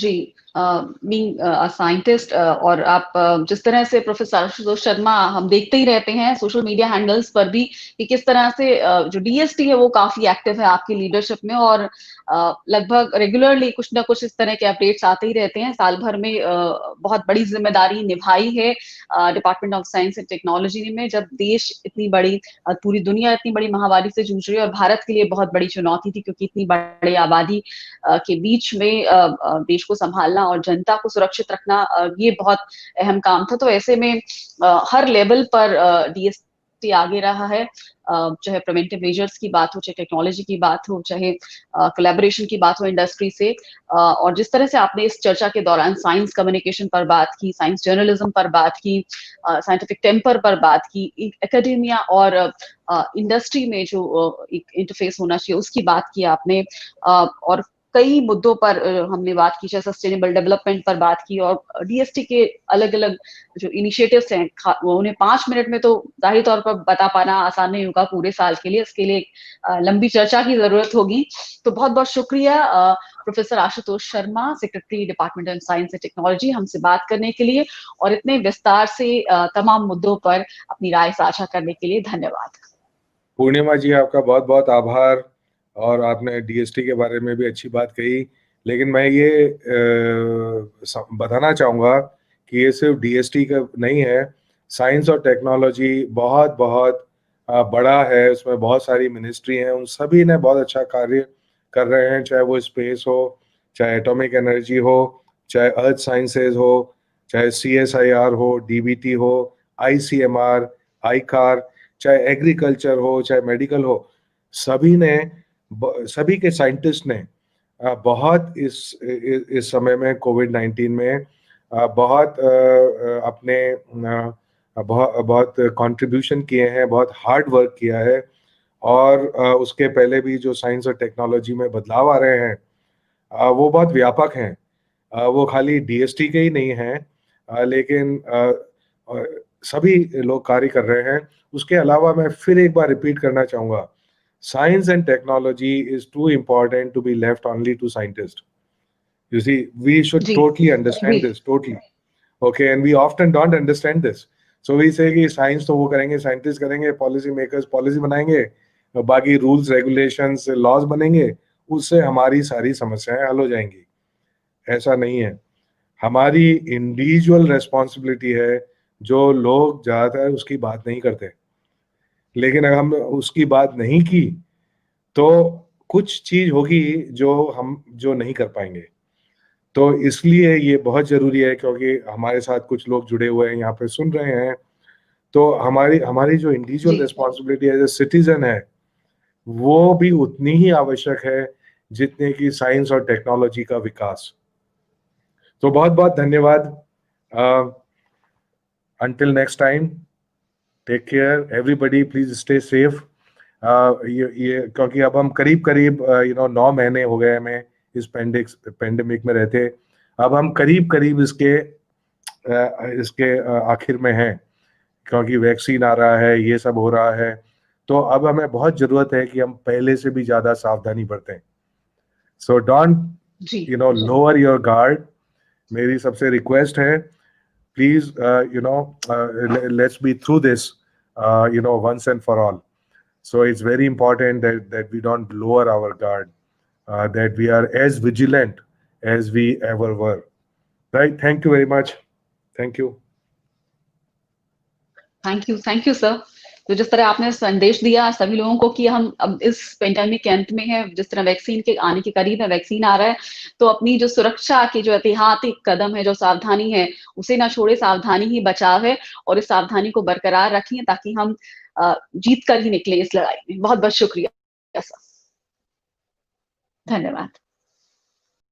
जी, being scientist, और आप जिस तरह से प्रोफेसर आशुतोष शर्मा, हम देखते ही रहते हैं सोशल मीडिया हैंडल्स पर भी कि किस तरह से जो डीएसटी है वो काफी एक्टिव है आपकी लीडरशिप में, और लगभग रेगुलरली कुछ ना कुछ इस तरह के अपडेट्स आते ही रहते हैं। साल भर में बहुत बड़ी जिम्मेदारी निभाई है department of science and technology में, जब देश इतनी बड़ी, पूरी दुनिया इतनी बड़ी महामारी से जूझ रही है, और भारत के लिए बहुत बड़ी चुनौती थी, क्योंकि इतनी बड़ी आबादी के बीच में देश को संभालना और जनता को सुरक्षित रखना, ये बहुत अहम काम था। तो ऐसे में हर लेवल पर डीएसटी आगे रहा है, चाहे प्रिवेंटिव मेजर्स की बात हो, चाहे टेक्नोलॉजी की बात हो, चाहे कोलैबोरेशन की बात हो इंडस्ट्री से। और जिस तरह से आपने इस चर्चा के दौरान साइंस कम्युनिकेशन पर बात की, साइंस जर्नलिज्म पर बात की, साइंटिफिक टेम्पर पर बात की, एकेडमिया और इंडस्ट्री में जो एक इंटरफेस होना चाहिए उसकी बात की आपने, और कई मुद्दों पर हमने बात की, चाहे सस्टेनेबल डेवलपमेंट पर बात की, और डीएसटी के अलग अलग जो इनिशिएटिव्स हैं वो उन्हें 5 मिनट में तो जाहिर तौर पर बता पाना आसान नहीं होगा पूरे साल के लिए, इसके लिए लंबी चर्चा की जरूरत होगी। तो बहुत बहुत शुक्रिया professor Ashutosh Sharma, secretary department of science and technology, हमसे बात करने के लिए और इतने विस्तार से तमाम मुद्दों पर अपनी राय साझा करने के लिए। धन्यवाद। पूर्णिमा जी, आपका बहुत बहुत आभार। और आपने डीएसटी के बारे में भी अच्छी बात कही, लेकिन मैं ये बताना चाहूँगा कि ये सिर्फ डीएसटी का नहीं है। साइंस और टेक्नोलॉजी बहुत बहुत बड़ा है, उसमें बहुत सारी मिनिस्ट्री हैं, उन सभी ने बहुत अच्छा कार्य कर रहे हैं, चाहे वो स्पेस हो, चाहे एटॉमिक एनर्जी हो, चाहे अर्थ साइंसेज हो, चाहे CSIR हो, डीबीटी हो, ICMR, आईकार, चाहे एग्रीकल्चर हो, चाहे मेडिकल हो, सभी के साइंटिस्ट ने बहुत इस समय में कोविड-19 में बहुत अपने बहुत कंट्रीब्यूशन किए हैं, बहुत हार्ड वर्क किया है। और उसके पहले भी जो साइंस और टेक्नोलॉजी में बदलाव आ रहे हैं वो बहुत व्यापक हैं। वो खाली डीएसटी के ही नहीं हैं, लेकिन सभी लोग कार्य कर रहे हैं। उसके अलावा मैं फिर एक बार रिपीट करना चाहूँगा, science and technology is too important to be left only to scientists. You see, we should जी totally जी understand this, totally. Okay, and we often don't understand this. So we say कि science तो वो करेंगे, scientist करेंगे, policy makers policy बनाएंगे, बाकी rules regulations laws बनेंगे, उससे हमारी सारी समस्याएं हल हो जाएंगी। ऐसा नहीं है। हमारी इंडिविजुअल रेस्पॉन्सिबिलिटी है, जो लोग ज़्यादातर उसकी बात नहीं करते। लेकिन अगर हम उसकी बात नहीं की तो कुछ चीज होगी जो नहीं कर पाएंगे। तो इसलिए ये बहुत जरूरी है, क्योंकि हमारे साथ कुछ लोग जुड़े हुए हैं, यहाँ पे सुन रहे हैं। तो हमारी हमारी जो इंडिविजुअल जी रिस्पॉन्सिबिलिटी एज ए सिटीजन है, वो भी उतनी ही आवश्यक है जितने की साइंस और टेक्नोलॉजी का विकास। तो बहुत बहुत धन्यवाद। Until next time, take care everybody, please stay safe. ये क्योंकि अब हम करीब करीब 9 महीने हो गए हमें इस पेंडेमिक में रहते। अब हम करीब करीब इसके आखिर में हैं, क्योंकि वैक्सीन आ रहा है, ये सब हो रहा है। तो अब हमें बहुत जरूरत है कि हम पहले से भी ज्यादा सावधानी बरतें। सो डोंट जी लोअर योर गार्ड। मेरी सबसे रिक्वेस्ट है, please let's be through this once and for all. So it's very important that we don't lower our guard, that we are as vigilant as we ever were. Right? Thank you very much. Thank you. Thank you sir. तो जिस तरह आपने संदेश दिया सभी लोगों को कि हम अब इस पेंडेमिक के अंत में है, जिस तरह वैक्सीन के आने के करीब है, वैक्सीन आ रहा है, तो अपनी जो सुरक्षा की जो एहतियाती कदम है, जो सावधानी है, उसे ना छोड़े। सावधानी ही बचाव है, और इस सावधानी को बरकरार रखें ताकि हम जीत कर ही निकले इस लड़ाई में। बहुत बहुत शुक्रिया सर। धन्यवाद।